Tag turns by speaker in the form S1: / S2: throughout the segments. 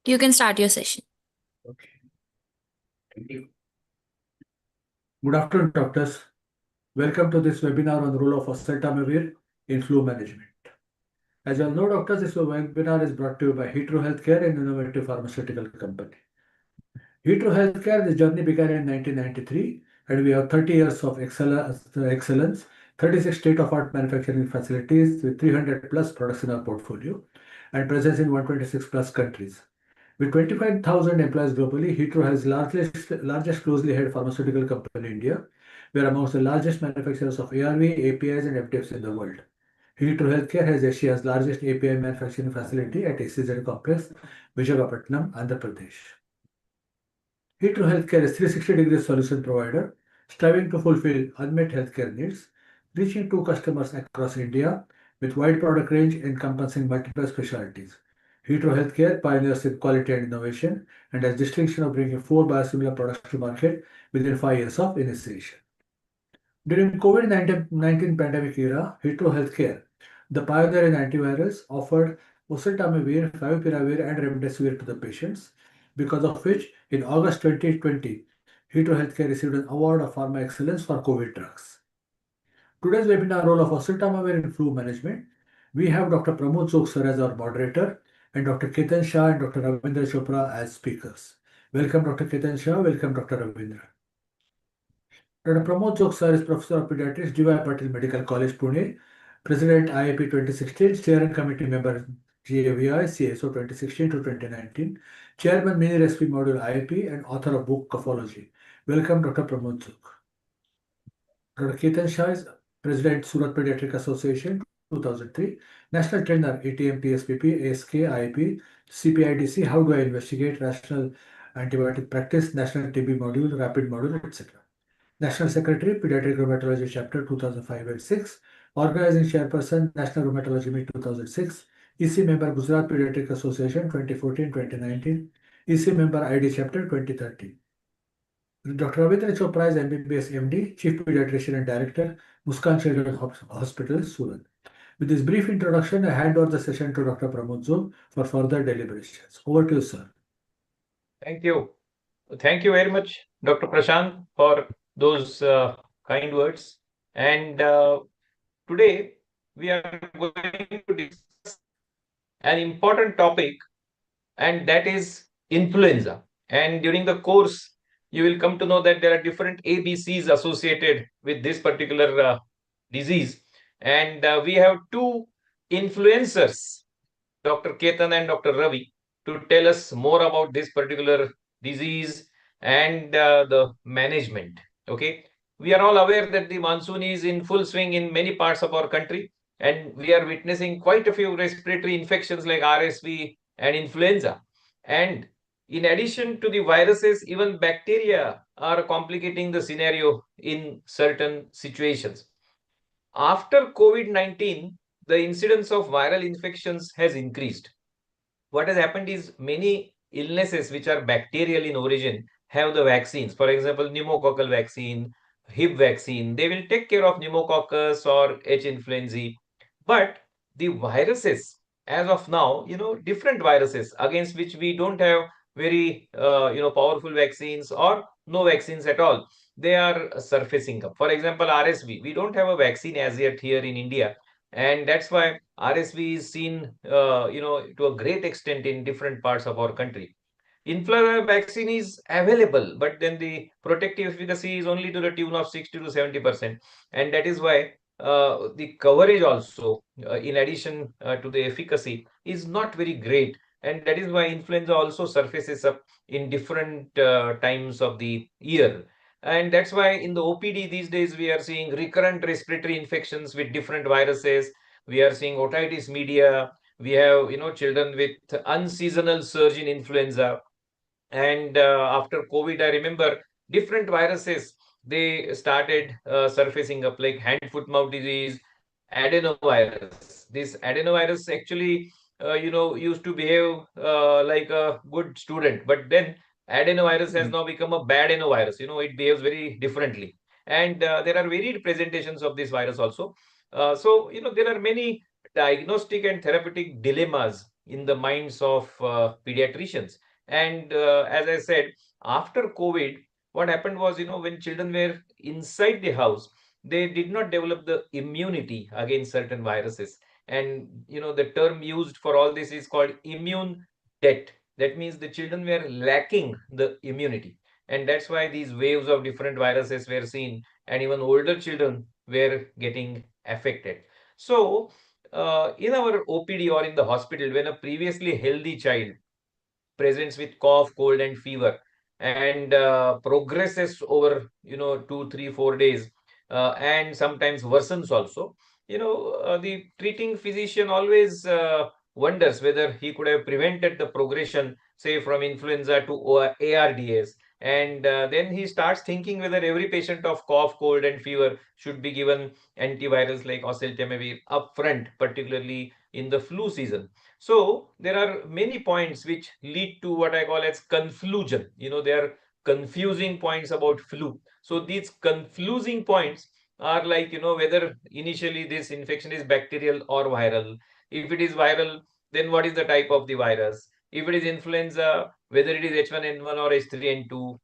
S1: You can start your session.
S2: Okay. Thank you. Good afternoon, doctors. Welcome to this webinar on the role of Oseltamivir in flu management. As you all know, doctors, this webinar is brought to you by Hetero Healthcare, an innovative pharmaceutical company. Hetero Healthcare, this journey began in 1993, and we have 30 years of excellence, 36 state-of-art manufacturing facilities with 300 plus products in our portfolio, and presence in 126 plus countries. With 25,000 employees globally, Hetero has largest closely held pharmaceutical company in India. We are amongst the largest manufacturers of ARV, APIs, and FDFs in the world. Hetero Healthcare has Asia's largest API manufacturing facility at SEZ Complex, Visakhapatnam, Andhra Pradesh. Hetero Healthcare is 360-degree solution provider, striving to fulfill unmet healthcare needs, reaching to customers across India with wide product range encompassing multiple specialties. Hetero Healthcare pioneers in quality and innovation and has distinction of bringing 4 biosimilar products to market within 5 years of initiation. During COVID-19 pandemic era, Hetero Healthcare, the pioneer in antivirus, offered Oseltamivir, Favipiravir, and Remdesivir to the patients, because of which, in August 2020, Hetero Healthcare received an award of Pharma Excellence for COVID drugs. Today's webinar role of Oseltamivir in flu management, we have Dr. Pramod sir as our moderator and Dr. Ketan Shah and Dr. Ravindra Chopra as speakers. Welcome Dr. Ketan Shah, welcome Dr. Ravindra. Dr. Pramod sir is Professor of Pediatrics, D.Y. Patil Medical College, Pune, President IIP 2016, Steering Committee Member GAVI, CSO 2016 to 2019, Chairman Mini Recipe Module IIP, and author of book Cophology. Welcome, Dr. Pramod sir. Dr. Ketan Shah is President Surat Pediatric Association 2003, National Trainer ATM PSPP, ASK, IIP, CPIDC, How Do I Investigate, Rational Antibiotic Practice, National TB Module, Rapid Module, etc. National Secretary, Pediatric Rheumatology Chapter 2005 and 6, Organizing Chairperson, National Rheumatology Meet 2006, EC Member, Gujarat Pediatric Association 2014-2019, EC Member, ID Chapter 2013. Dr. Ravindra Chopra is MBBS MD, Chief Pediatrician and Director, Muskan Children's Hospital, Surat. With this brief introduction, I hand over the session to Dr. Pramod Zog for further deliberations. Over to you, sir.
S3: Thank you. Thank you very much, Dr. Prashant, for those kind words. And today we are going to discuss an important topic, and that is influenza. And during the course, you will come to know that there are different ABCs associated with this particular disease. And we have two influencers, Dr. Ketan and Dr. Ravi, to tell us more about this particular disease and the management. Okay, we are all aware that the monsoon is in full swing in many parts of our country, and we are witnessing quite a few respiratory infections like RSV and influenza. And in addition to the viruses, even bacteria are complicating the scenario in certain situations. After COVID-19, the incidence of viral infections has increased. What has happened is many illnesses which are bacterial in origin have the vaccines. For example, pneumococcal vaccine, Hib vaccine, they will take care of pneumococcus or H. influenzae. But the viruses, as of now, different viruses against which we don't have very, powerful vaccines or no vaccines at all, they are surfacing up. For example, RSV, we don't have a vaccine as yet here in India. And that's why RSV is seen, to a great extent in different parts of our country. Influenza vaccine is available, but then the protective efficacy is only to the tune of 60 to 70%. And that is why the coverage also, in addition to the efficacy, is not very great. And that is why influenza also surfaces up in different times of the year. And that's why in the OPD these days, we are seeing recurrent respiratory infections with different viruses. We are seeing otitis media. We have, children with unseasonal surge in influenza. And after COVID, I remember different viruses, they started surfacing up like hand, foot, mouth disease, adenovirus. This adenovirus actually, used to behave like a good student, but then adenovirus has now become a bad adenovirus. It behaves very differently. And there are varied presentations of this virus also. So, there are many diagnostic and therapeutic dilemmas in the minds of pediatricians. And as I said, after COVID, what happened was, when children were inside the house, they did not develop the immunity against certain viruses. And the term used for all this is called immune debt. That means the children were lacking the immunity. And that's why these waves of different viruses were seen, and even older children were getting affected. So, in our OPD or in the hospital, when a previously healthy child presents with cough, cold, and fever, and progresses over 2, 3, 4 days, and sometimes worsens also. The treating physician always wonders whether he could have prevented the progression, say from influenza to ARDS. And then he starts thinking whether every patient of cough, cold, and fever should be given antivirals like Oseltamivir upfront, particularly in the flu season. So there are many points which lead to what I call as confusion. There are confusing points about flu. So these confusing points are like, whether initially this infection is bacterial or viral. If it is viral, then what is the type of the virus? If it is influenza, whether it is H1N1 or H3N2,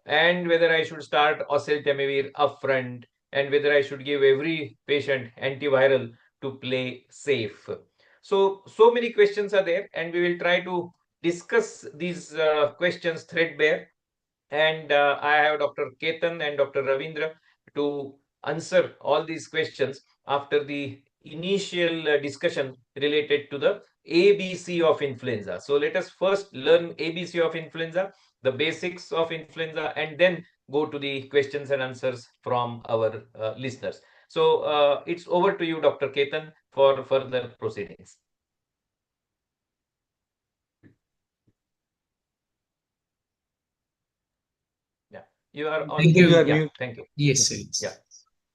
S3: and whether I should start oseltamivir upfront, and whether I should give every patient antiviral to play safe. So many questions are there, and we will try to discuss these questions threadbare. And I have Dr. Ketan and Dr. Ravindra to answer all these questions after the initial discussion related to the ABC of influenza. So let us first learn ABC of influenza, the basics of influenza, and then go to the questions and answers from our listeners. So it's over to you, Dr. Ketan, for further proceedings. Yeah, you are on.
S1: Thank you.
S3: Yeah, thank you.
S1: Yes, yes.
S3: Yeah.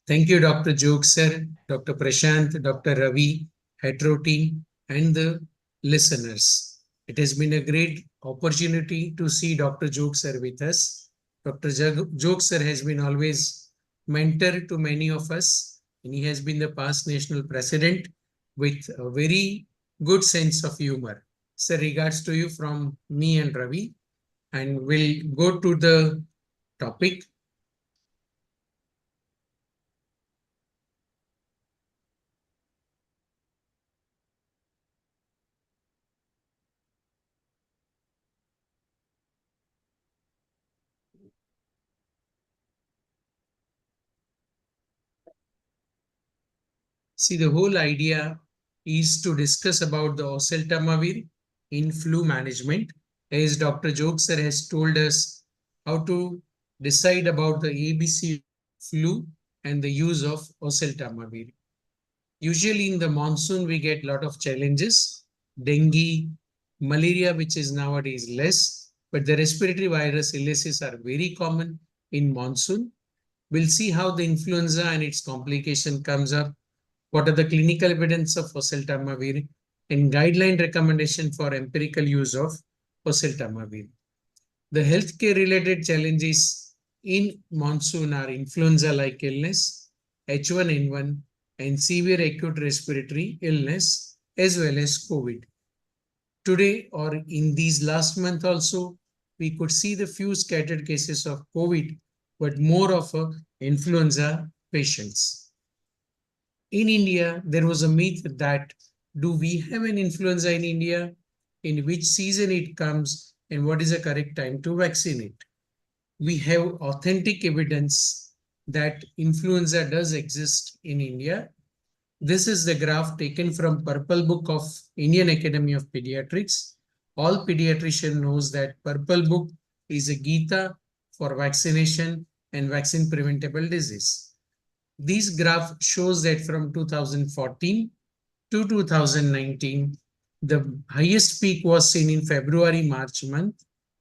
S1: Thank you, Dr. Jog sir, Dr. Prashant, Dr. Ravi, Hetero team, and the listeners. It has been a great opportunity to see Dr. Jog sir with us. Dr. Jog sir has been always mentor to many of us, and he has been the past national president with a very good sense of humor. Sir, regards to you from me and Ravi, and we'll go to the topic. See, the whole idea is to discuss about the Oseltamivir in flu management, as Dr. Jog sir has told us how to decide about the ABC flu and the use of Oseltamivir. Usually in the monsoon, we get a lot of challenges, dengue, malaria, which is nowadays less, but the respiratory virus illnesses are very common in monsoon. We'll see how the influenza and its complication comes up, what are the clinical evidence of Oseltamivir, and guideline recommendation for empirical use of Oseltamivir. The healthcare related challenges in monsoon are influenza-like illness, H1N1, and severe acute respiratory illness, as well as COVID. Today, or in these last month also, we could see the few scattered cases of COVID, but more of influenza patients. In India, there was a myth that do we have an influenza in India? In which season it comes, and what is the correct time to vaccinate? We have authentic evidence that influenza does exist in India. This is the graph taken from Purple Book of Indian Academy of Pediatrics. All pediatrician knows that Purple Book is a Gita for vaccination and vaccine preventable disease. This graph shows that from 2014 to 2019, the highest peak was seen in February-March month.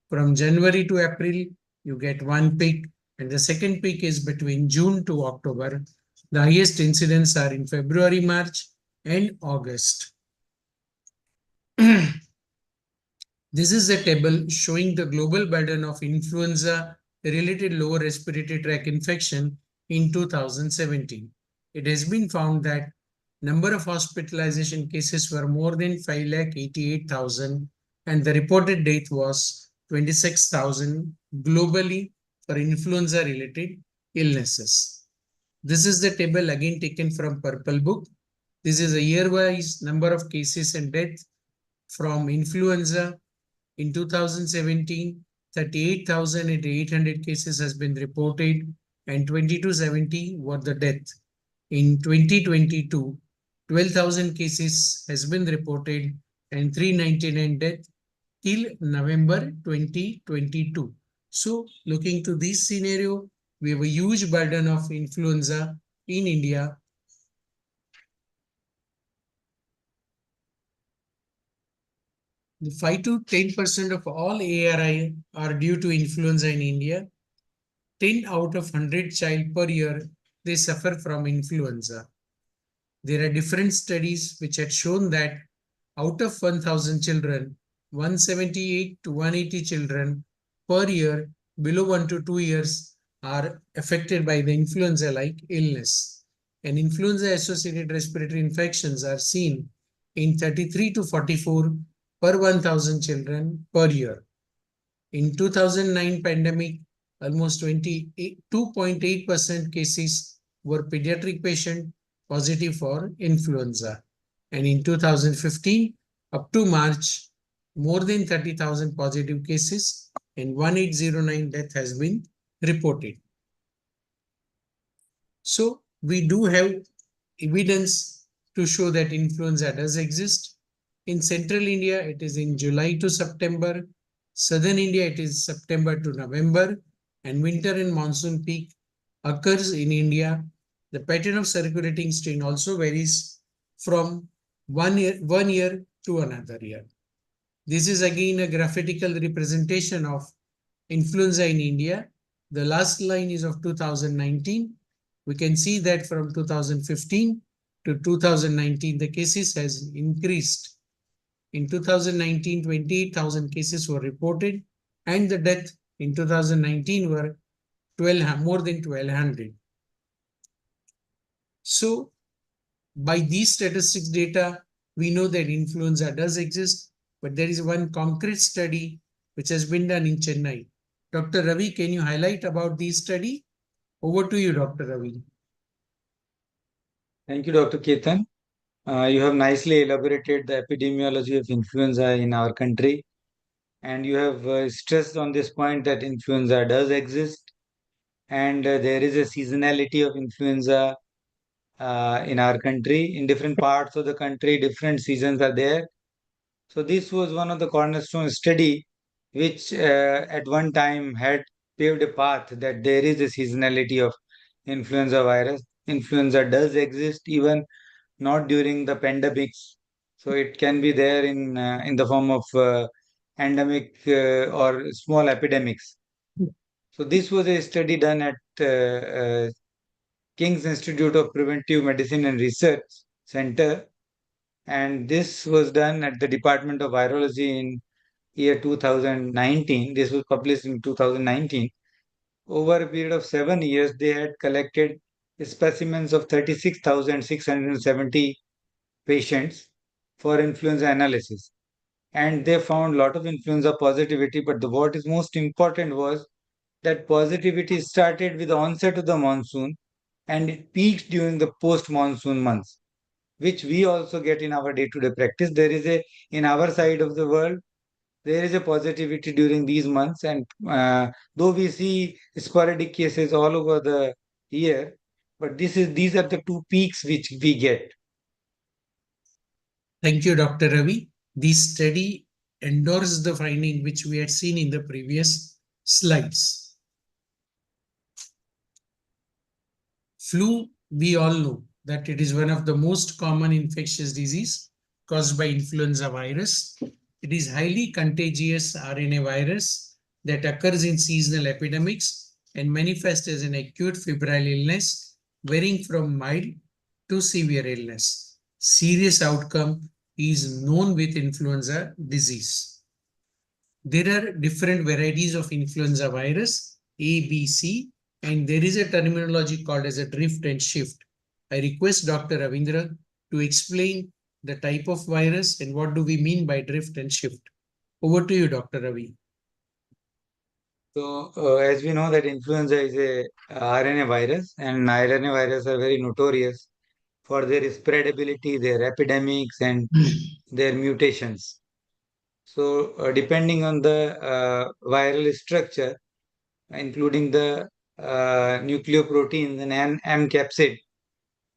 S1: From January to April, you get one peak, and the second peak is between June to October. The highest incidents are in February, March, and August. This is a table showing the global burden of influenza-related lower respiratory tract infection in 2017. It has been found that Number of hospitalization cases were more than 5,88,000 and the reported death was 26,000 globally for influenza-related illnesses. This is the table again taken from Purple Book. This is a year-wise number of cases and death from influenza. In 2017, 38,800 cases has been reported and 2270 were the death. In 2022, 12,000 cases has been reported and 399 death till November 2022. So looking to this scenario, we have a huge burden of influenza in India. The 5 to 10% of all ARI are due to influenza in India. 10 out of 100 child per year, they suffer from influenza. There are different studies which had shown that out of 1,000 children, 178 to 180 children per year below 1 to 2 years are affected by the influenza-like illness. And influenza-associated respiratory infections are seen in 33 to 44 per 1,000 children per year. In 2009 pandemic, almost 2.8% cases were pediatric patients positive for influenza. And in 2015, up to March, more than 30,000 positive cases and 1809 death has been reported. So we do have evidence to show that influenza does exist. In central India, it is in July to September. Southern India, it is September to November. And winter and monsoon peak occurs in India. The pattern of circulating strain also varies from one year to another year. This is again a graphical representation of influenza in India. The last line is of 2019. We can see that from 2015 to 2019, the cases has increased. In 2019, 28,000 cases were reported and the death in 2019 were more than 1,200. So by these statistics data, we know that influenza does exist, but there is one concrete study which has been done in Chennai. Dr. Ravi, can you highlight about this study? Over to you, Dr. Ravi.
S4: Thank you, Dr. Ketan. You have nicely elaborated the epidemiology of influenza in our country, and you have stressed on this point that influenza does exist, and there is a seasonality of influenza in our country. In different parts of the country, different seasons are there. So this was one of the cornerstone study which at one time had paved a path that there is a seasonality of influenza virus. Influenza does exist even not during the pandemics. So it can be there in the form of endemic or small epidemics. So this was a study done at King's Institute of Preventive Medicine and Research Center, and this was done at the Department of Virology in year 2019. This was published in 2019. Over a period of 7 years, they had collected specimens of 36,670 patients for influenza analysis. And they found a lot of influenza positivity, but what is most important was that positivity started with the onset of the monsoon and it peaked during the post-monsoon months, which we also get in our day-to-day practice. There is in our side of the world, there is a positivity during these months, and though we see sporadic cases all over the year, but these are the two peaks which we get.
S1: Thank you, Dr. Ravi. This study endorsed the finding which we had seen in the previous slides. Flu, we all know that it is one of the most common infectious disease caused by influenza virus. It is highly contagious RNA virus that occurs in seasonal epidemics and manifests as an acute febrile illness, varying from mild to severe illness. Serious outcome is known with influenza disease. There are different varieties of influenza virus, A, B, C, and there is a terminology called as a drift and shift. I request Dr. Ravindra to explain the type of virus and what do we mean by drift and shift. Over to you, Dr. Ravi.
S4: So, as we know that influenza is a RNA virus, and RNA viruses are very notorious for their spreadability, their epidemics, and their mutations. So, depending on the viral structure, including the nucleoproteins and M capsid,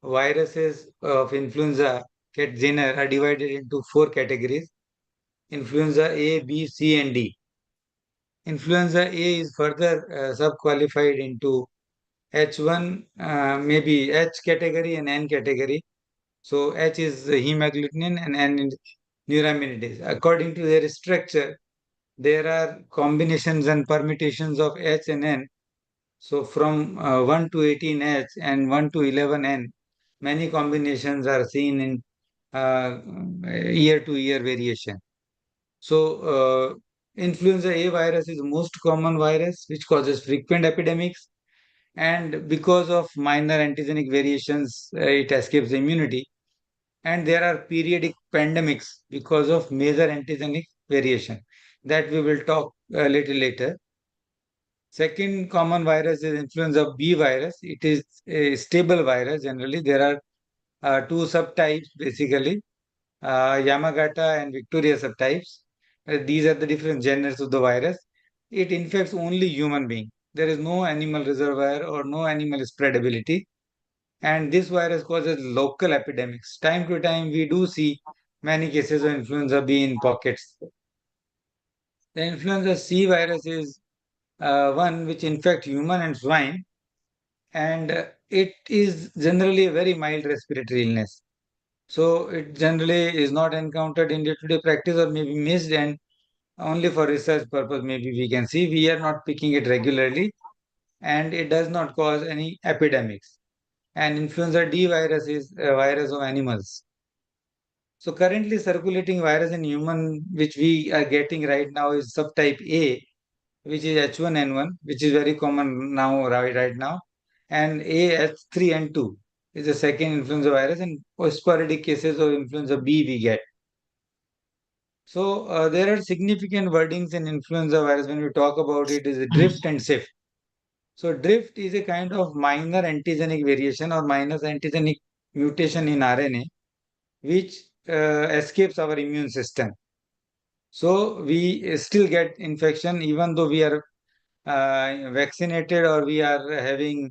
S4: viruses of influenza cat genre are divided into four categories: influenza A, B, C, and D. Influenza A is further sub-qualified into H1, maybe H category and N category. So H is hemagglutinin and N is neuraminidase. According to their structure, there are combinations and permutations of H and N. So from 1 to 18H and 1 to 11N, many combinations are seen in year-to-year variation. So influenza A virus is the most common virus which causes frequent epidemics, and because of minor antigenic variations, it escapes immunity. And there are periodic pandemics because of major antigenic variation that we will talk a little later. Second common virus is influenza B virus. It is a stable virus. Generally, there are two subtypes basically, Yamagata and Victoria subtypes. These are the different genres of the virus. It infects only human being. There is no animal reservoir or no animal spreadability. And this virus causes local epidemics. Time to time, we do see many cases of influenza B in pockets. The influenza C virus is one which infects human and swine, and it is generally a very mild respiratory illness. So it generally is not encountered in day-to-day practice or maybe missed, and only for research purpose maybe we can see. We are not picking it regularly, and it does not cause any epidemics. And influenza D virus is a virus of animals. So currently circulating virus in human, which we are getting right now, is subtype A, which is H1N1, which is very common now, right now. And AH3N2 is the second influenza virus, and sporadic cases of influenza B we get. So there are significant wordings in influenza virus when we talk about it is a drift and shift. So drift is a kind of minor antigenic variation or minor antigenic mutation in RNA, which escapes our immune system. So we still get infection even though we are vaccinated or we are having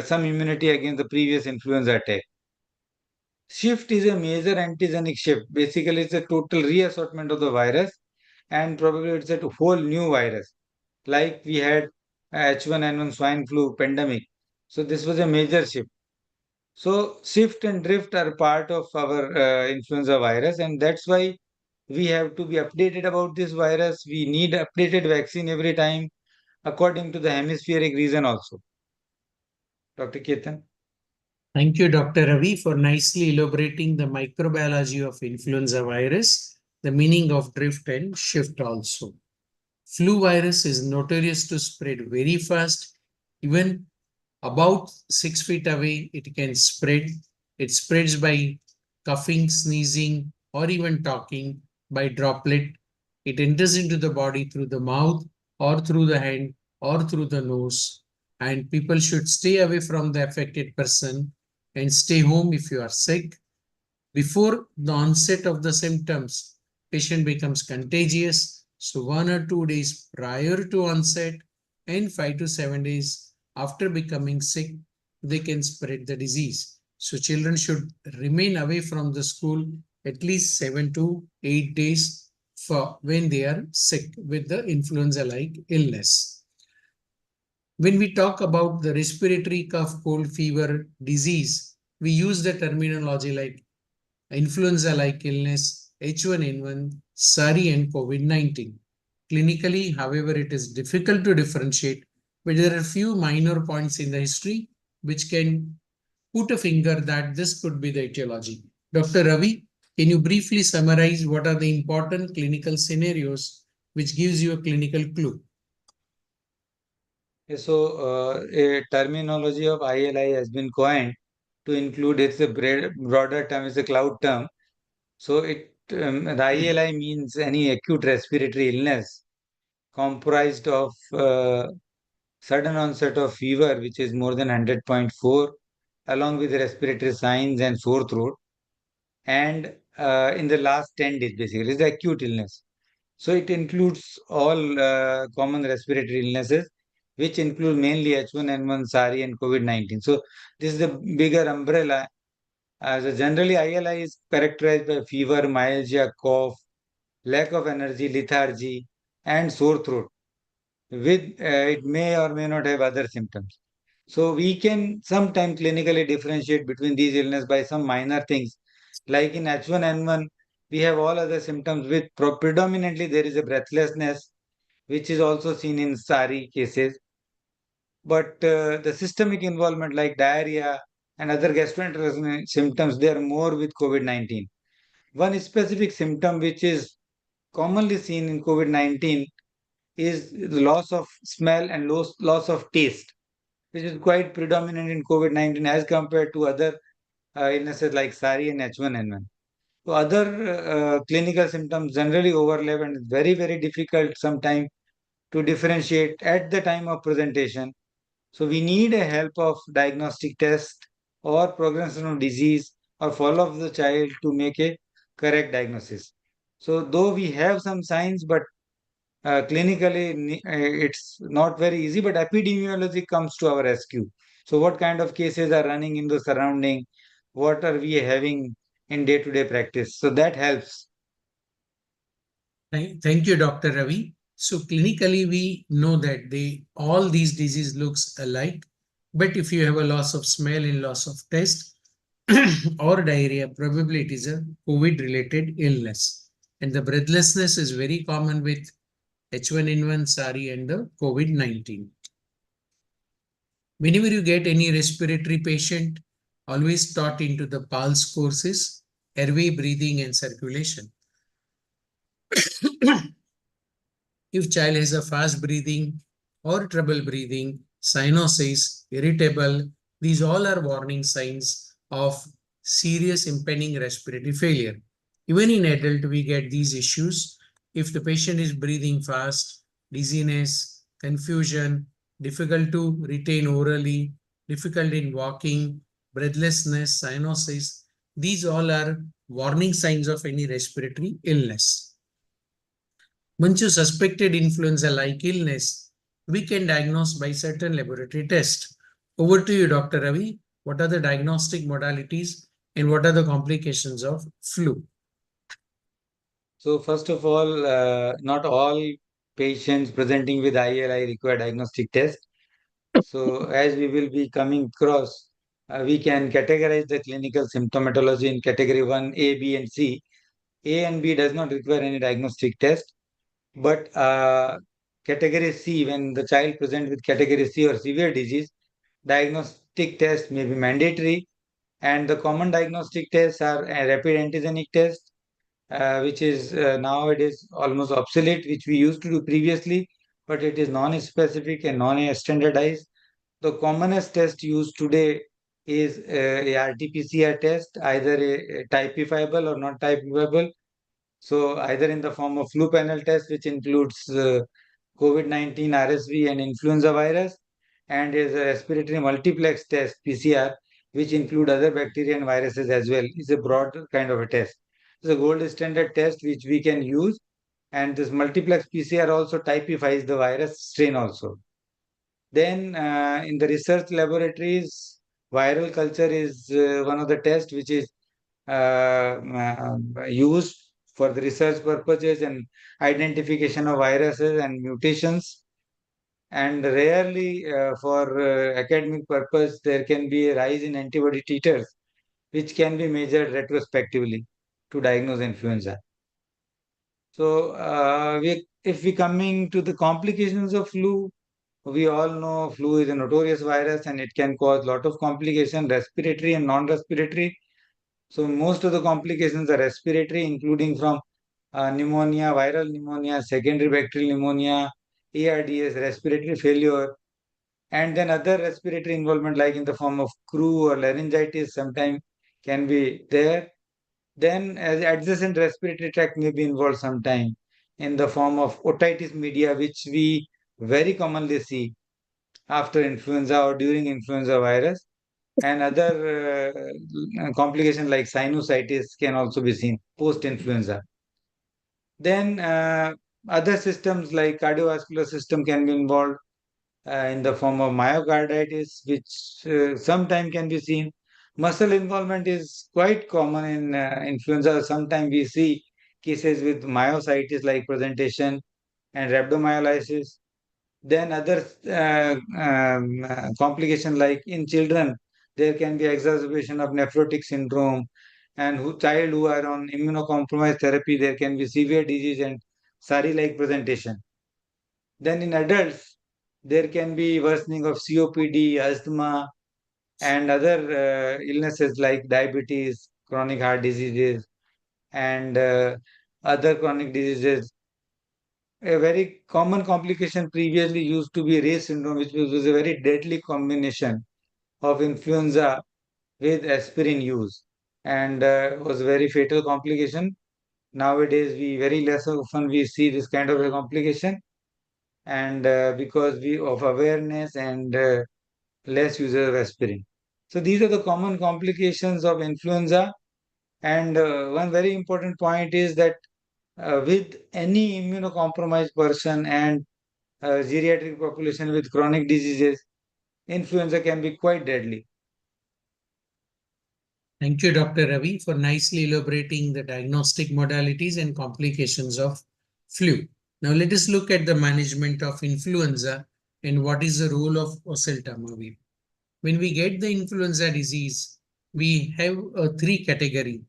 S4: some immunity against the previous influenza attack. Shift is a major antigenic shift. Basically, it's a total reassortment of the virus, and probably it's a whole new virus. Like we had H1N1 swine flu pandemic. So this was a major shift. So shift and drift are part of our influenza virus, and that's why we have to be updated about this virus. We need updated vaccine every time according to the hemispheric region also. Dr. Ketan.
S1: Thank you, Dr. Ravi, for nicely elaborating the microbiology of influenza virus, the meaning of drift and shift also. Flu virus is notorious to spread very fast. Even about 6 feet away, it can spread. It spreads by coughing, sneezing, or even talking by droplet. It enters into the body through the mouth or through the hand or through the nose. And people should stay away from the affected person and stay home if you are sick. Before the onset of the symptoms, patient becomes contagious. So 1 or 2 days prior to onset and 5 to 7 days after becoming sick, they can spread the disease. So children should remain away from the school at least 7 to 8 days for when they are sick with the influenza-like illness. When we talk about the respiratory cough, cold, fever, disease, we use the terminology like influenza-like illness, H1N1, SARI, and COVID-19. Clinically, however, it is difficult to differentiate, but there are few minor points in the history which can put a finger that this could be the etiology. Dr. Ravi, can you briefly summarize what are the important clinical scenarios which gives you a clinical clue?
S4: So a terminology of ILI has been coined, to include, it's a broader term, it's a cloud term. So the ILI means any acute respiratory illness comprised of sudden onset of fever, which is more than 100.4, along with respiratory signs and sore throat. And in the last 10 days, basically, it's the acute illness. So it includes all common respiratory illnesses, which include mainly H1N1, SARI, and COVID-19. So this is the bigger umbrella. So generally, ILI is characterized by fever, myalgia, cough, lack of energy, lethargy, and sore throat. With it may or may not have other symptoms. So we can sometimes clinically differentiate between these illnesses by some minor things. Like in H1N1, we have all other symptoms with predominantly there is a breathlessness, which is also seen in SARI cases. But the systemic involvement like diarrhea and other gastrointestinal symptoms, they are more with COVID-19. One specific symptom which is commonly seen in COVID-19 is the loss of smell and loss of taste, which is quite predominant in COVID-19 as compared to other illnesses like SARI and H1N1. So other clinical symptoms generally overlap, and it's very, very difficult sometimes to differentiate at the time of presentation. So we need a help of diagnostic test or progression of disease or follow up the child to make a correct diagnosis. So though we have some signs, but clinically it's not very easy, but epidemiology comes to our rescue. So what kind of cases are running in the surrounding? What are we having in day-to-day practice? So that helps.
S1: Thank you, Dr. Ravi. So clinically, we know that all these diseases looks alike, but if you have a loss of smell and loss of taste or diarrhea, probably it is a COVID-related illness. And the breathlessness is very common with H1N1, SARI, and the COVID-19. Whenever you get any respiratory patient, always taught into the pulse courses, airway, breathing, and circulation. If child has a fast breathing or trouble breathing, cyanosis, irritable, these all are warning signs of serious impending respiratory failure. Even in adult, we get these issues. If the patient is breathing fast, dizziness, confusion, difficult to retain orally, difficult in walking, breathlessness, cyanosis, these all are warning signs of any respiratory illness. Once you suspected influenza-like illness, we can diagnose by certain laboratory tests. Over to you, Dr. Ravi. What are the diagnostic modalities and what are the complications of flu?
S4: So first of all, not all patients presenting with ILI require diagnostic test. So as we will be coming across, we can categorize the clinical symptomatology in category 1, A, B, and C. A and B does not require any diagnostic test. But category C, when the child presents with category C or severe disease, diagnostic test may be mandatory. And the common diagnostic tests are a rapid antigenic test, which is nowadays almost obsolete, which we used to do previously, but it is non-specific and non-standardized. The commonest test used today is a RT-PCR test, either a typifiable or not typifiable. So either in the form of flu panel test, which includes COVID-19, RSV, and influenza virus, and is a respiratory multiplex test, PCR, which include other bacteria and viruses as well. It's a broad kind of a test. It's a gold standard test which we can use, and this multiplex PCR also typifies the virus strain also. Then in the research laboratories, viral culture is one of the tests which is used for the research purposes and identification of viruses and mutations. And rarely for academic purpose, there can be a rise in antibody titers, which can be measured retrospectively to diagnose influenza. So if we coming to the complications of flu, we all know flu is a notorious virus and it can cause a lot of complications, respiratory and non-respiratory. So most of the complications are respiratory, including from pneumonia, viral pneumonia, secondary bacterial pneumonia, ARDS, respiratory failure. And then other respiratory involvement, like in the form of croup or laryngitis, sometimes can be there. Then as adjacent respiratory tract may be involved sometime in the form of otitis media, which we very commonly see after influenza or during influenza virus. And other complication like sinusitis can also be seen post-influenza. Then other systems like cardiovascular system can be involved in the form of myocarditis, which sometimes can be seen. Muscle involvement is quite common in influenza. Sometimes we see cases with myositis like presentation and rhabdomyolysis. Then other complication like in children, there can be exacerbation of nephrotic syndrome, and child who are on immunocompromised therapy, there can be severe disease and SARI-like presentation. Then in adults, there can be worsening of COPD, asthma, and other illnesses like diabetes, chronic heart diseases, and other chronic diseases. A very common complication previously used to be Ray's syndrome, which was a very deadly combination of influenza with aspirin use, and was a very fatal complication. Nowadays, we very less often we see this kind of a complication, and because we of awareness and less usage of aspirin. So these are the common complications of influenza. And one very important point is that with any immunocompromised person and geriatric population with chronic diseases, influenza can be quite deadly.
S1: Thank you, Dr. Ravi, for nicely elaborating the diagnostic modalities and complications of flu. Now let us look at the management of influenza and what is the role of oseltamivir. When we get the influenza disease, we have three categories.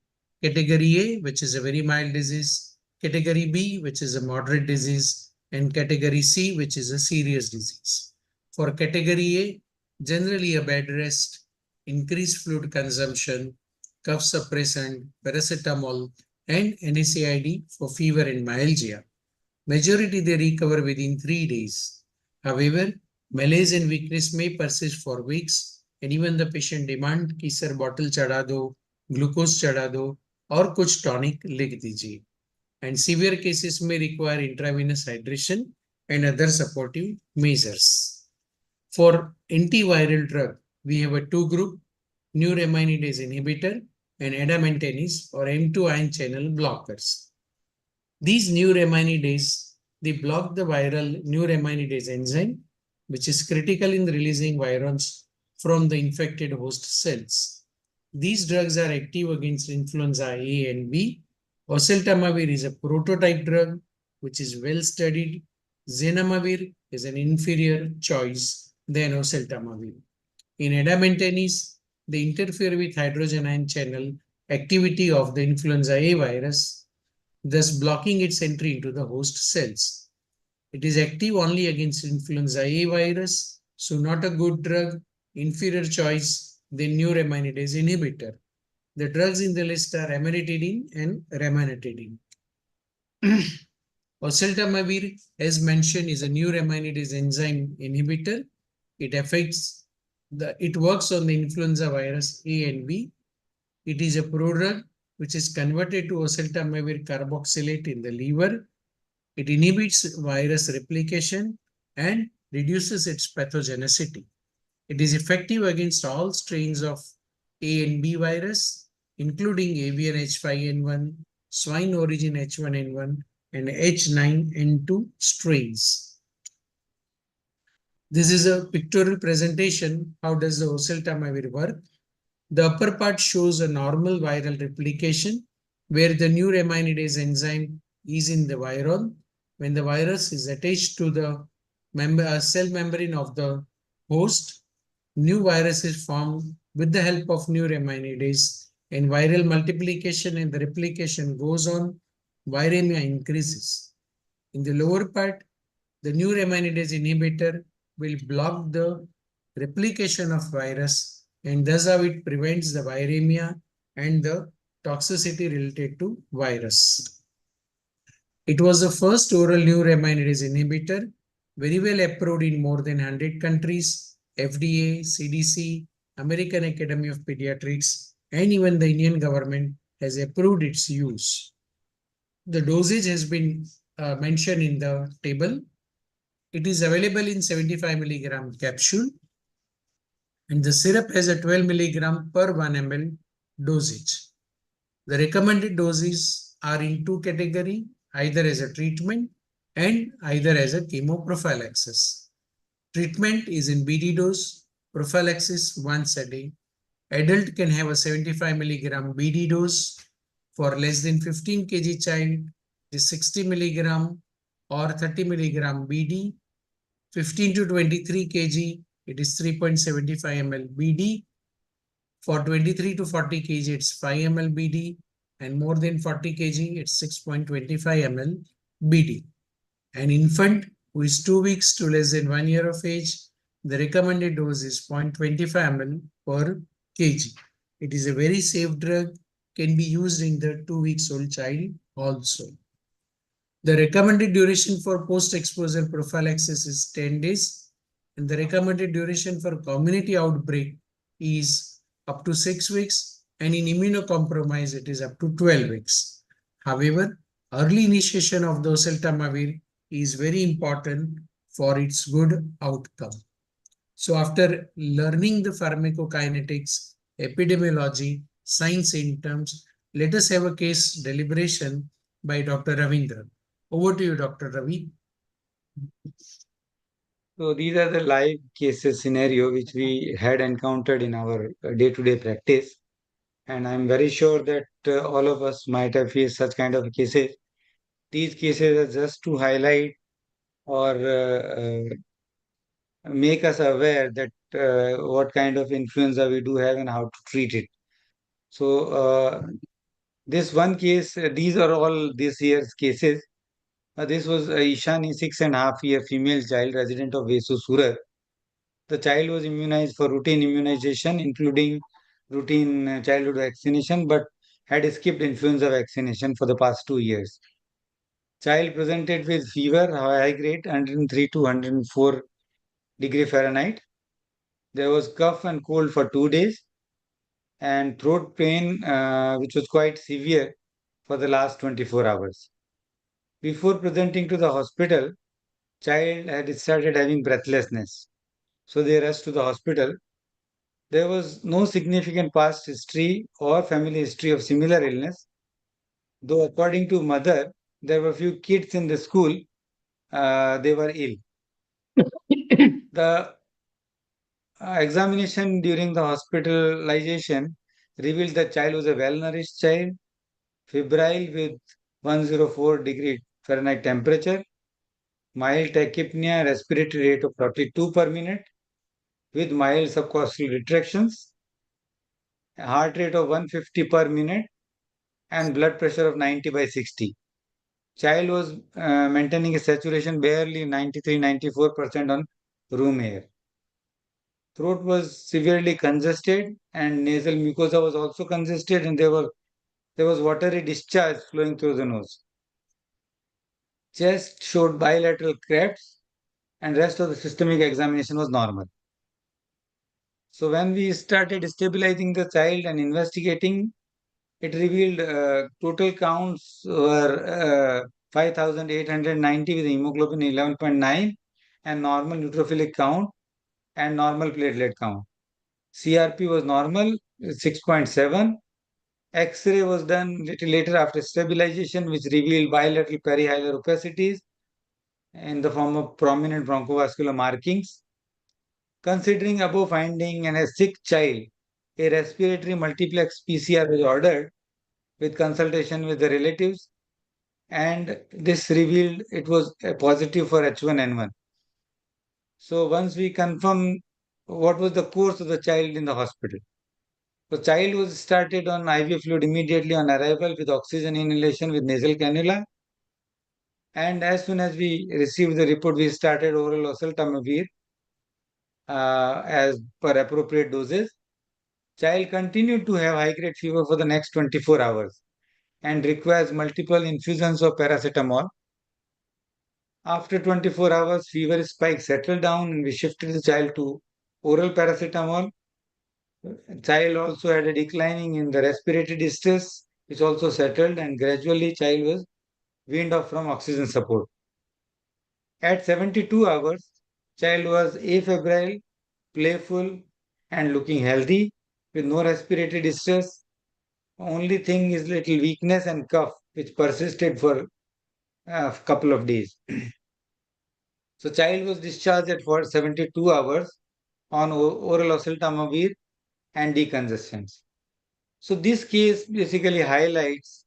S1: Category A, which is a very mild disease, category B, which is a moderate disease, and category C, which is a serious disease. For category A, generally a bed rest, increased fluid consumption, cough suppressant, paracetamol, and NSAID for fever and myalgia. Majority they recover within 3 days. However, malaise and weakness may persist for weeks, and even the patient demand कि sir bottle चढ़ा दो, glucose चढ़ा दो, और कुछ tonic लिख दीजिए. And severe cases may require intravenous hydration and other supportive measures. For antiviral drug, we have a two group, neuraminidase inhibitor and adamantanese or M2 ion channel blockers. These neuraminidase, they block the viral neuraminidase enzyme, which is critical in releasing virons from the infected host cells. These drugs are active against influenza A and B. Oseltamivir is a prototype drug, which is well studied. Zenamivir is an inferior choice than oseltamivir. In adamantanese, they interfere with hydrogen ion channel activity of the influenza A virus, thus blocking its entry into the host cells. It is active only against influenza A virus, so not a good drug, inferior choice than neuraminidase inhibitor. The drugs in the list are amantadine and ramanatidine. Oseltamivir, as mentioned, is a neuraminidase enzyme inhibitor. It works on the influenza virus A and B. It is a prodrug which is converted to oseltamivir carboxylate in the liver. It inhibits virus replication and reduces its pathogenicity. It is effective against all strains of A and B virus, including avian H5N1, swine origin H1N1, and H9N2 strains. This is a pictorial presentation. How does the oseltamivir work? The upper part shows a normal viral replication where the neuraminidase enzyme is in the viron. When the virus is attached to the cell membrane of the host, new virus is formed with the help of neuraminidase, and viral multiplication and the replication goes on, viremia increases. In the lower part, the neuraminidase inhibitor will block the replication of virus, and thus how it prevents the viremia and the toxicity related to virus. It was the first oral neuraminidase inhibitor, very well approved in more than 100 countries. FDA, CDC, American Academy of Pediatrics, and even the Indian government has approved its use. The dosage has been mentioned in the table. It is available in 75 milligram capsule, and the syrup has a 12 milligram per 1 ml dosage. The recommended doses are in two categories, either as a treatment and either as a chemoprophylaxis. Treatment is in BD dose, prophylaxis once a day. Adult can have a 75 milligram BD dose. For less than 15 kg child, it is 60 milligram or 30 milligram BD. 15 to 23 kg, it is 3.75 ml BD. For 23 to 40 kg, it's 5 ml BD, and more than 40 kg, it's 6.25 ml BD. An infant who is 2 weeks to less than 1 year of age, the recommended dose is 0.25 ml per kg. It is a very safe drug, can be used in the 2 weeks old child also. The recommended duration for post-exposure prophylaxis is 10 days, and the recommended duration for community outbreak is up to 6 weeks, and in immunocompromised, it is up to 12 weeks. However, early initiation of the oseltamivir is very important for its good outcome. So after learning the pharmacokinetics, epidemiology, signs, symptoms, let us have a case deliberation by Dr. Ravindra. Over to you, Dr. Ravi.
S4: So these are the live cases scenario which we had encountered in our day-to-day practice. And I'm very sure that all of us might have faced such kind of cases. These cases are just to highlight or make us aware that what kind of influenza we do have and how to treat it. So this one case, these are all this year's cases. This was Ishani, 6.5-year female child, resident of Vesu, Surat. The child was immunized for routine immunization, including routine childhood vaccination, but had skipped influenza vaccination for the past 2 years. Child presented with fever, high grade, 103 to 104 degree Fahrenheit. There was cough and cold for 2 days, and throat pain, which was quite severe for the last 24 hours. Before presenting to the hospital, child had started having breathlessness. So they rushed to the hospital. There was no significant past history or family history of similar illness, though according to mother, there were few kids in the school, they were ill. The examination during the hospitalization revealed the child was a well-nourished child, febrile with 104 degree Fahrenheit temperature, mild tachypnea, respiratory rate of 42 per minute, with mild subcostal retractions, heart rate of 150 per minute, and blood pressure of 90/60. Child was maintaining a saturation barely 93-94% on room air. Throat was severely congested, and nasal mucosa was also congested, and there was watery discharge flowing through the nose. Chest showed bilateral cracks, and rest of the systemic examination was normal. So when we started stabilizing the child and investigating, it revealed total counts were 5,890 with hemoglobin 11.9 and normal neutrophilic count and normal platelet count. CRP was normal, 6.7. X-ray was done little later after stabilization, which revealed bilateral perihilar opacities in the form of prominent bronchovascular markings. Considering above finding in a sick child, a respiratory multiplex PCR was ordered with consultation with the relatives, and this revealed it was a positive for H1N1. So once we confirm what was the course of the child in the hospital. The child was started on IV fluid immediately on arrival with oxygen inhalation with nasal cannula. And as soon as we received the report, we started oral oseltamivir as per appropriate doses. Child continued to have high-grade fever for the next 24 hours and requires multiple infusions of paracetamol. After 24 hours, fever spike settled down and we shifted the child to oral paracetamol. Child also had a declining in the respiratory distress, which also settled, and gradually child was weaned off from oxygen support. At 72 hours, child was afebrile, playful, and looking healthy with no respiratory distress. Only thing is little weakness and cough, which persisted for a couple of days. So child was discharged at for 72 hours on oral oseltamivir and decongestants. So this case basically highlights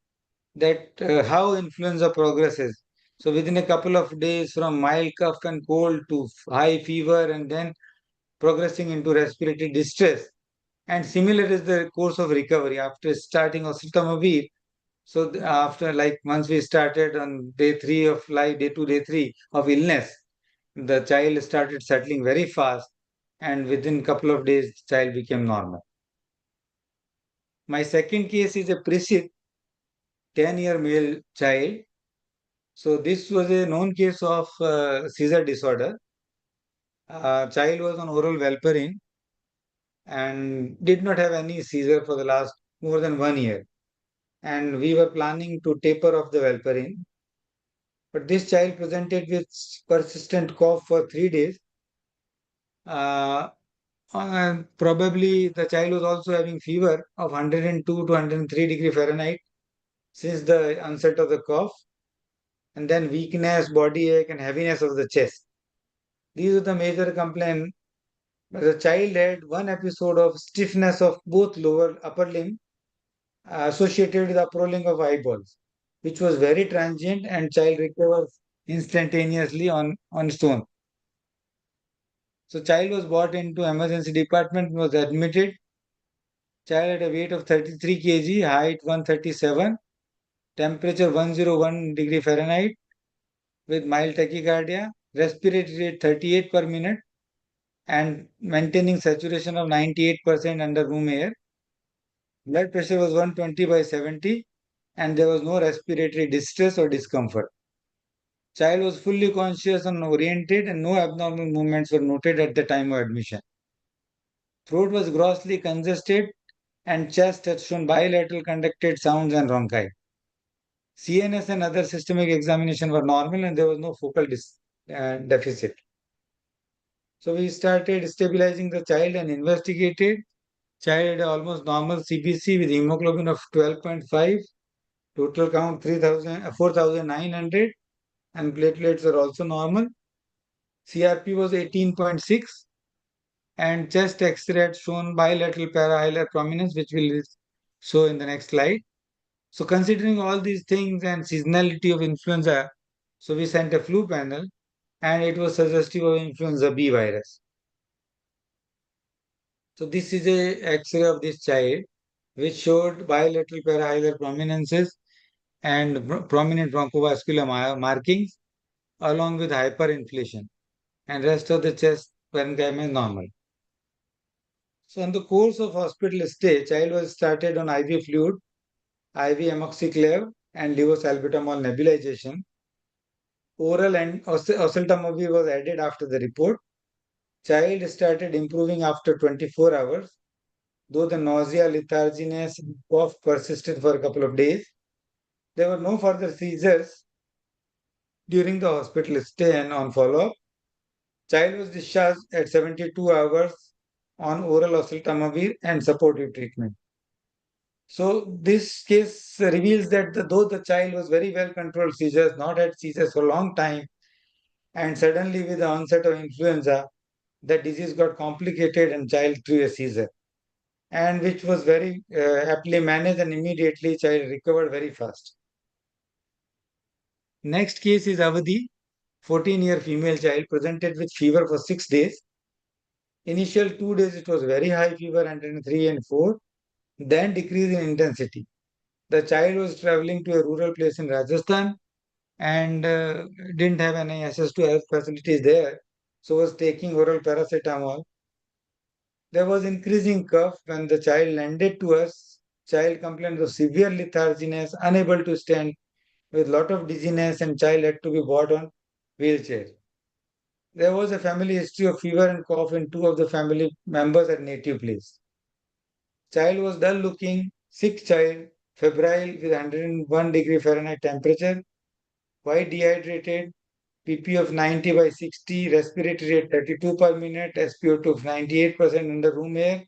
S4: that how influenza progresses. So within a couple of days, from mild cough and cold to high fever, and then progressing into respiratory distress. And similar is the course of recovery after starting oseltamivir. So after, like, once we started on day 3 of life, day 2, day 3 of illness, the child started settling very fast, and within couple of days, the child became normal. My second case is a Prishit, 10-year male child. So this was a known case of seizure disorder. Child was on oral valparin and did not have any seizure for the last more than 1 year. And we were planning to taper off the valparin. But this child presented with persistent cough for 3 days. Probably the child was also having fever of 102 to 103 degree Fahrenheit since the onset of the cough, and then weakness, body ache, and heaviness of the chest. These are the major complaints. The child had one episode of stiffness of both lower upper limb associated with uprolling of eyeballs, which was very transient, and child recovers instantaneously on its own. So child was brought into emergency department, was admitted. Child had a weight of 33 kg, height 137, temperature 101 degree Fahrenheit with mild tachycardia, respiratory rate 38 per minute, and maintaining saturation of 98% under room air. Blood pressure was 120 by 70, and there was no respiratory distress or discomfort. Child was fully conscious and oriented, and no abnormal movements were noted at the time of admission. Throat was grossly congested, and chest had shown bilateral conducted sounds and rhonchi. CNS and other systemic examination were normal, and there was no focal deficit. So we started stabilizing the child and investigated. Child had almost normal CBC with hemoglobin of 12.5, total count 4,900, and platelets were also normal. CRP was 18.6, and chest X-ray had shown bilateral parahilar prominence, which we'll show in the next slide. So considering all these things and seasonality of influenza, so we sent a flu panel, and it was suggestive of influenza B virus. So this is a X-ray of this child, which showed bilateral parahilar prominences and prominent bronchovascular markings, along with hyperinflation, and rest of the chest parenchyma is normal. So in the course of hospital stay, child was started on IV fluid, IV amoxiclav, and levosalbutamol nebulization. Oral and oseltamivir was added after the report. Child started improving after 24 hours, though the nausea, letharginess, and cough persisted for a couple of days. There were no further seizures during the hospital stay, and on follow-up, child was discharged at 72 hours on oral oseltamivir and supportive treatment. So this case reveals that though the child was very well controlled seizures, not had seizures for a long time, and suddenly with the onset of influenza, the disease got complicated and child threw a seizure, and which was very aptly managed, and immediately child recovered very fast. Next case is Avadi, 14-year female child, presented with fever for 6 days. Initial 2 days it was very high fever, 103 and 4, then decrease in intensity. The child was traveling to a rural place in Rajasthan and didn't have any access to health facilities there, so was taking oral paracetamol. There was increasing cough. When the child landed to us, child complained of severe letharginess, unable to stand, with lot of dizziness, and child had to be brought on wheelchair. There was a family history of fever and cough in two of the family members at native place. Child was dull looking, sick child, febrile with 101 degree Fahrenheit temperature, quite dehydrated, PP of 90 by 60, respiratory rate 32 per minute, SpO2 of 98% in the room air,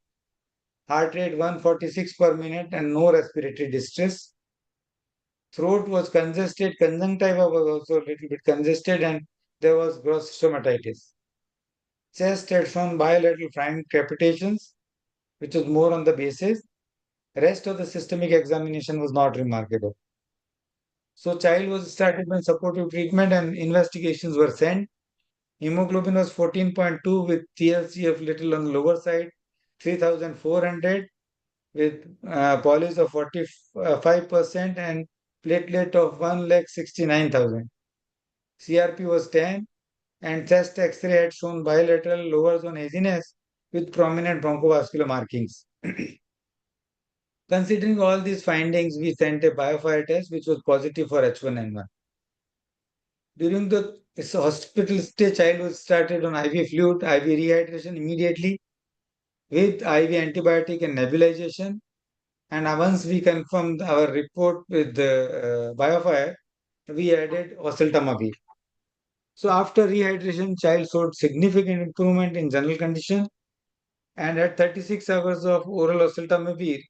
S4: heart rate 146 per minute, and no respiratory distress. Throat was congested, conjunctiva was also a little bit congested, and there was gross stomatitis. Chest had shown bilateral frank crepitations, which was more on the basis. Rest of the systemic examination was not remarkable. So child was started with supportive treatment and investigations were sent. Hemoglobin was 14.2 with TLC of little on the lower side, 3,400 with polys of 45% and platelet of 1,69,000. CRP was 10 and chest X-ray had shown bilateral lower zone haziness with prominent bronchovascular markings. Considering all these findings, we sent a biofire test which was positive for H1N1. During the hospital stay, child was started on IV fluid, IV rehydration immediately with IV antibiotic and nebulization. And once we confirmed our report with the biofire, we added Oseltamivir. So after rehydration, child showed significant improvement in general condition. And at 36 hours of oral Oseltamivir,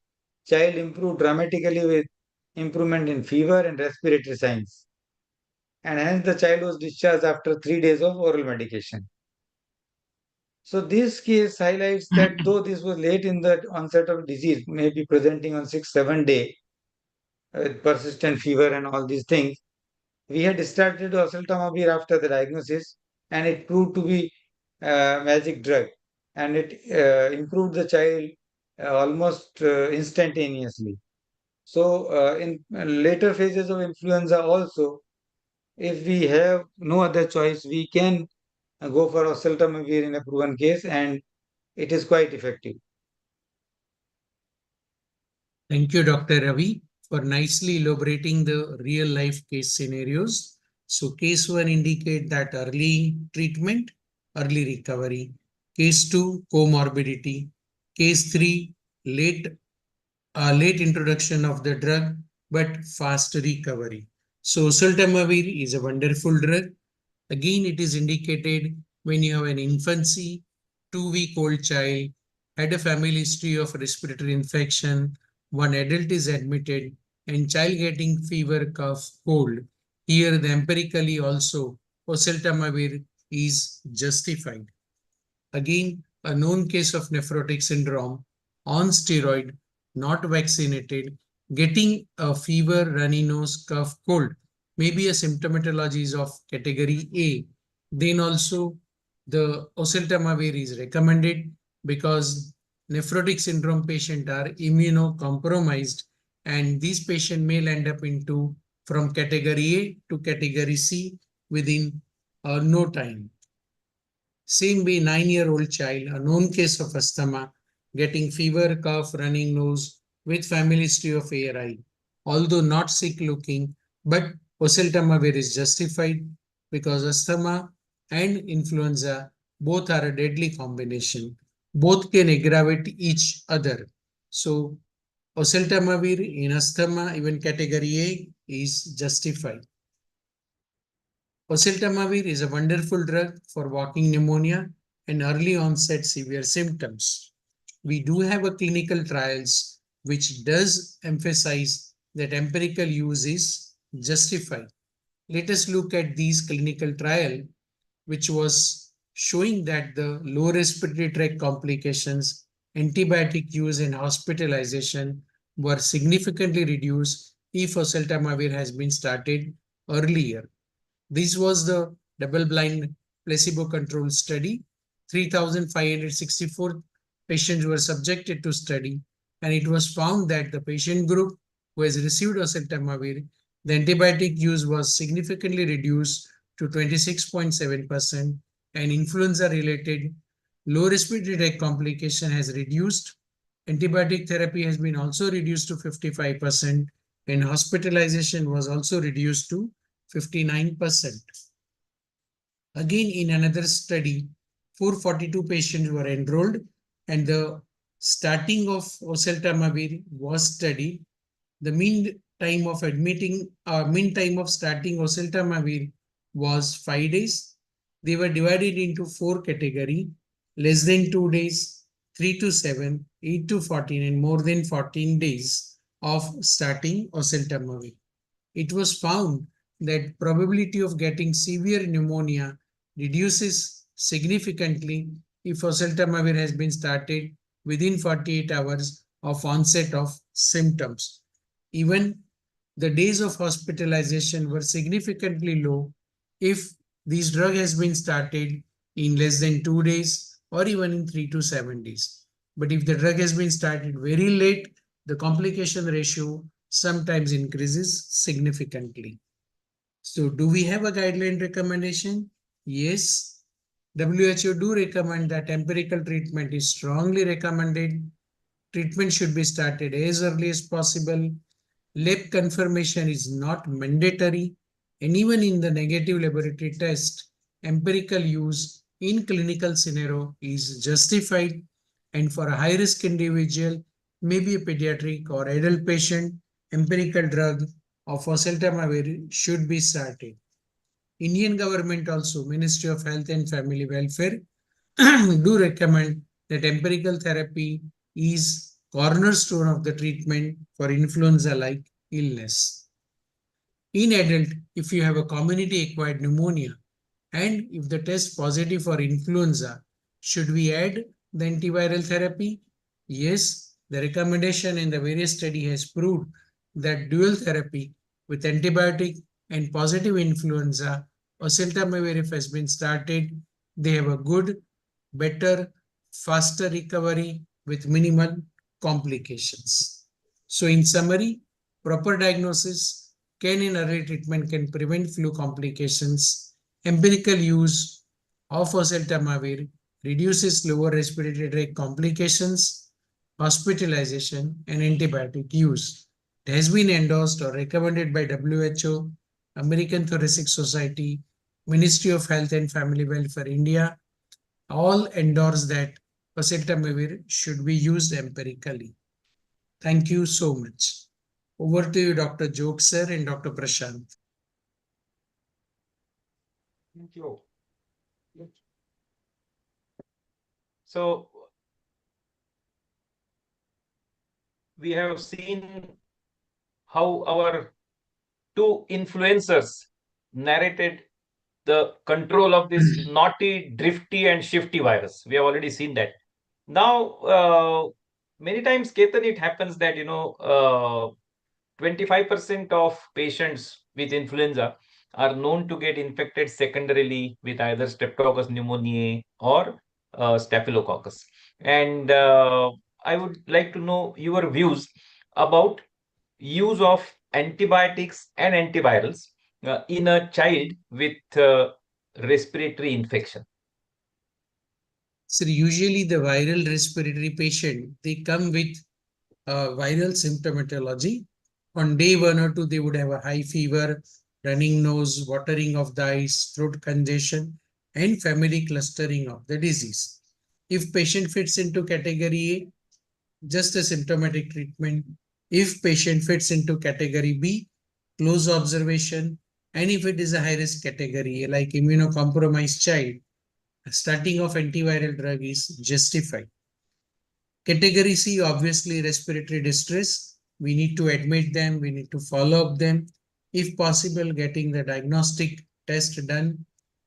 S4: child improved dramatically with improvement in fever and respiratory signs. And hence the child was discharged after 3 days of oral medication. So this case highlights that though this was late in the onset of disease, maybe presenting on 6-7 day with persistent fever and all these things, we had started oseltamivir after the diagnosis, and it proved to be a magic drug, and it improved the child almost instantaneously. So in later phases of influenza also, if we have no other choice, we can go for oseltamivir in a proven case, and it is quite effective.
S1: Thank you, Dr. Ravi, for nicely elaborating the real life case scenarios. So case 1 indicate that early treatment, early recovery. Case 2, comorbidity. Case 3, late introduction of the drug, but fast recovery. So oseltamivir is a wonderful drug. Again, it is indicated when you have an infancy, 2-week-old child, had a family history of respiratory infection, one adult is admitted, and child getting fever, cough, cold. Here, the empirically also oseltamivir is justified. Again, a known case of nephrotic syndrome on steroid, not vaccinated, getting a fever, runny nose, cough, cold, maybe a symptomatology of category A. Then also the oseltamivir is recommended because nephrotic syndrome patients are immunocompromised, and these patients may end up into from category A to category C within no time. Same way, 9-year-old child, a known case of asthma, getting fever, cough, running nose with family history of ARI. Although not sick looking, but oseltamivir is justified because asthma and influenza both are a deadly combination. Both can aggravate each other. So oseltamivir in asthma, even category A, is justified. Oseltamivir is a wonderful drug for walking pneumonia and early onset severe symptoms. We do have a clinical trials which does emphasize that empirical use is justified. Let us look at these clinical trial which was showing that the low respiratory tract complications, antibiotic use and hospitalization were significantly reduced if oseltamivir has been started earlier. This was the double-blind placebo-controlled study. 3,564 patients were subjected to study, and it was found that the patient group who has received oseltamivir, the antibiotic use was significantly reduced to 26.7%, and influenza-related low respiratory tract complication has reduced. Antibiotic therapy has been also reduced to 55%, and hospitalization was also reduced to 59%. Again, in another study, 442 patients were enrolled and the starting of oseltamivir was studied. The mean time of starting oseltamivir was 5 days. They were divided into 4 categories: less than 2 days, 3 to 7, 8 to 14, and more than 14 days of starting oseltamivir. It was found that probability of getting severe pneumonia reduces significantly if oseltamivir has been started within 48 hours of onset of symptoms. Even the days of hospitalization were significantly low if this drug has been started in less than 2 days or even in 3 to 7 days. But if the drug has been started very late, the complication ratio sometimes increases significantly. So, do we have a guideline recommendation? Yes. WHO do recommend that empirical treatment is strongly recommended. Treatment should be started as early as possible. Lab confirmation is not mandatory, and even in the negative laboratory test, empirical use in clinical scenario is justified. And for a high risk individual, maybe a pediatric or adult patient, empirical drug of oseltamivir should be started. Indian government also, Ministry of Health and Family Welfare, do recommend that empirical therapy is cornerstone of the treatment for influenza-like illness. In adult, if you have a community-acquired pneumonia and if the test positive for influenza, should we add the antiviral therapy? Yes, the recommendation in the various study has proved that dual therapy with antibiotic and positive influenza, oseltamivir if has been started, they have a good, better, faster recovery with minimal complications. So in summary, proper diagnosis can in early treatment can prevent flu complications. Empirical use of oseltamivir reduces lower respiratory tract complications, hospitalization, and antibiotic use. It has been endorsed or recommended by WHO, American Thoracic Society, Ministry of Health and Family Welfare India, all endorse that oseltamivir should be used empirically. Thank you so much. Over to you, Dr. Jog sir and Dr. Prashant.
S3: Thank you. So we have seen how our two influencers narrated the control of this naughty, drifty, and shifty virus. We have already seen that. Now, many times, Ketan, it happens that 25% of patients with influenza are known to get infected secondarily with either Streptococcus pneumoniae or Staphylococcus. And I would like to know your views about use of antibiotics and antivirals in a child with respiratory infection.
S1: So usually the viral respiratory patient, they come with viral symptomatology. On day 1 or 2, they would have a high fever, running nose, watering of the eyes, throat congestion, and family clustering of the disease. If patient fits into category A, just a symptomatic treatment. If patient fits into category B, close observation. And if it is a high risk category, like immunocompromised child, starting of antiviral drug is justified. Category C, obviously respiratory distress. We need to admit them, we need to follow up them. If possible, getting the diagnostic test done,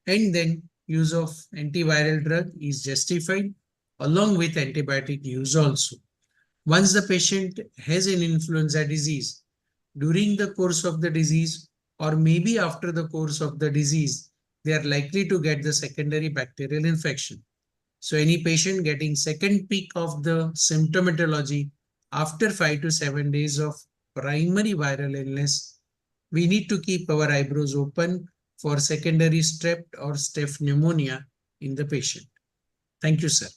S1: and then use of antiviral drug is justified along with antibiotic use also. Once the patient has an influenza disease, during the course of the disease or maybe after the course of the disease, they are likely to get the secondary bacterial infection. So any patient getting second peak of the symptomatology after 5 to 7 days of primary viral illness, we need to keep our eyebrows open for secondary strep or staph pneumonia in the patient. Thank you, sir.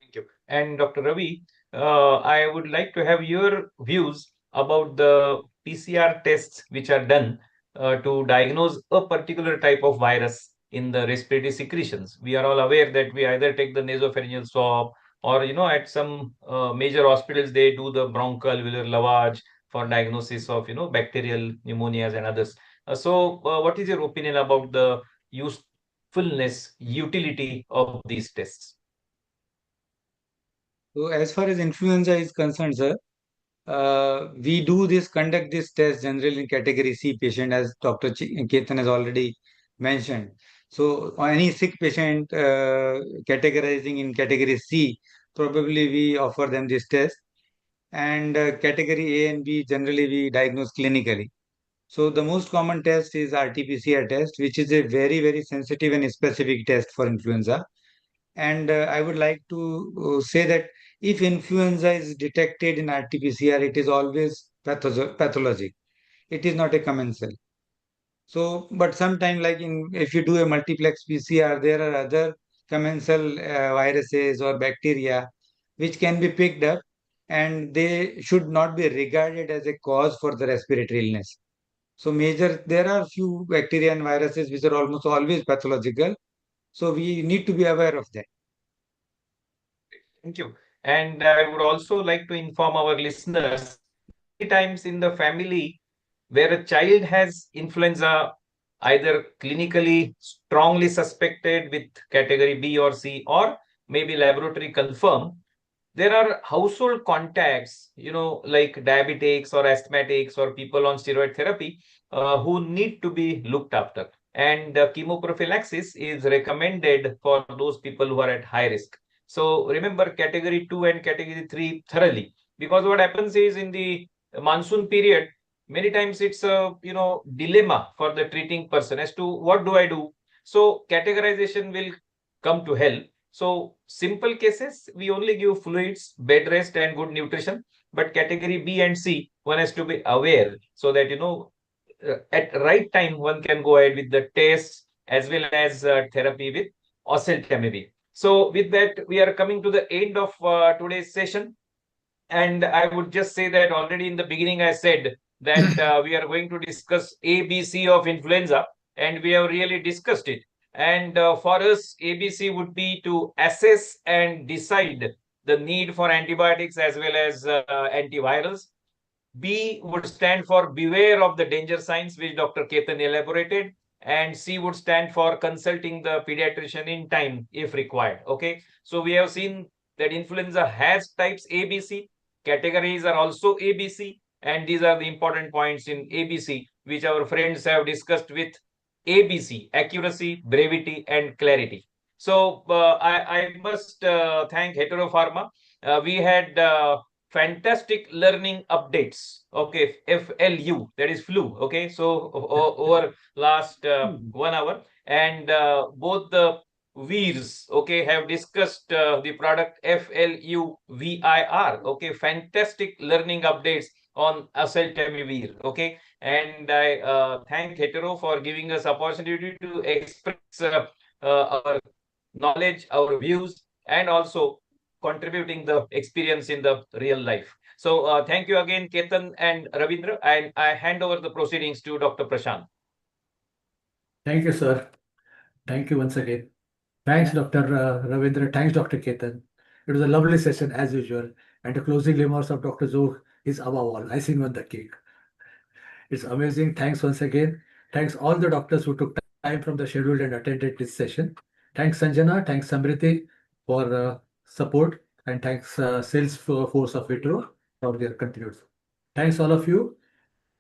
S3: Thank you. And Dr. Ravi, I would like to have your views about the PCR tests which are done to diagnose a particular type of virus in the respiratory secretions. We are all aware that we either take the nasopharyngeal swab, or at some major hospitals they do the bronchoalveolar lavage for diagnosis of bacterial pneumonias and others. What is your opinion about the usefulness, utility of these tests?
S4: So as far as influenza is concerned, sir, we conduct this test generally in category C patient, as Dr. Ketan has already mentioned. So any sick patient categorizing in category C, probably we offer them this test. And category A and B, generally we diagnose clinically. So the most common test is RT-PCR test, which is a very, very sensitive and specific test for influenza. And I would like to say that if influenza is detected in RT-PCR, it is always pathologic. It is not a commensal. So, but sometime if you do a multiplex PCR, there are other commensal viruses or bacteria which can be picked up, and they should not be regarded as a cause for the respiratory illness. So there are few bacteria and viruses which are almost always pathological. So we need to be aware of that.
S3: Thank you. And I would also like to inform our listeners, many times in the family where a child has influenza, either clinically strongly suspected with category B or C, or maybe laboratory confirmed, there are household contacts, like diabetics or asthmatics or people on steroid therapy, who need to be looked after. And chemoprophylaxis is recommended for those people who are at high risk. So remember category 2 and category 3 thoroughly, because what happens is in the monsoon period, many times it's a dilemma for the treating person as to what do I do. So categorization will come to help. So simple cases, we only give fluids, bed rest, and good nutrition. But category B and C, one has to be aware so that at right time one can go ahead with the tests as well as therapy with Oseltamivir. So with that, we are coming to the end of today's session. And I would just say that already in the beginning, I said that we are going to discuss ABC of influenza, and we have really discussed it. And for us, ABC would be to assess and decide the need for antibiotics as well as antivirals. B would stand for beware of the danger signs, which Dr. Ketan elaborated. And C would stand for consulting the pediatrician in time if required. Okay. So we have seen that influenza has types ABC. Categories are also ABC. And these are the important points in ABC, which our friends have discussed with ABC: accuracy, brevity, and clarity. So I must thank Hetero Pharma. We had fantastic learning updates. Okay, FLU, that is flu. Okay, so over last 1 hour, and both the Veers, okay, have discussed the product FLUVIR. Okay, fantastic learning updates on Oseltamivir. Okay, and I thank Hetero for giving us opportunity to express our knowledge, our views, and also contributing the experience in the real life. So thank you again, Ketan and Ravindra, and I hand over the proceedings to Dr. Prashant.
S2: Thank you, sir. Thank you once again. Thanks, Dr. Ravindra. Thanks, Dr. Ketan. It was a lovely session as usual. And the closing remarks of Dr. Zog is above all, icing on the cake. It's amazing. Thanks once again. Thanks all the doctors who took time from the schedule and attended this session. Thanks Sanjana. Thanks Samriti for support. And thanks Sales Force of Vitro for their continued support. Thanks all of you.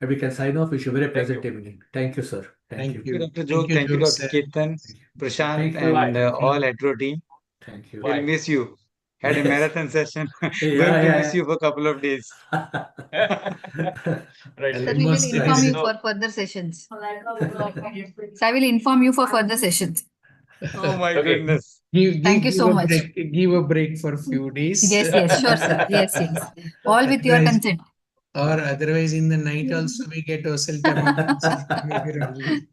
S2: And we can sign off. Wish you a very pleasant evening. Thank you, sir. Thank you.
S4: Thank you, Dr.
S1: Thank
S4: Jog.
S1: you,
S4: Thank you,
S1: Jog,
S4: Dr.
S1: sir.
S4: Ketan, Prashant,
S2: Thank you.
S4: and
S3: Bye.
S4: all Hetero team.
S2: Thank you.
S3: Bye.
S4: We'll miss you. Had a
S2: Yes.
S4: marathon session.
S2: Yeah,
S4: Going to
S2: yeah,
S4: miss
S2: yeah.
S4: you for a couple of days.
S3: Right.
S1: Sir,
S5: Sir, we will
S1: Almost
S5: inform
S1: like-
S5: you for further sessions. So I will inform you for further sessions.
S4: Oh my
S3: Okay.
S4: goodness.
S5: Thank you so
S1: a
S5: much.
S1: break- give a break for a few days.
S5: Yes, yes, sure, sir. Yes, yes. All with your
S1: Otherwise-
S5: consent.
S1: Or otherwise, in the night also we get Oseltamivir only.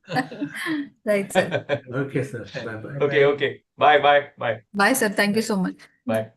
S5: Right, sir.
S2: Okay, sir. Bye-bye.
S3: Okay. Bye. Bye.
S5: Bye, sir. Thank you so much.
S3: Bye.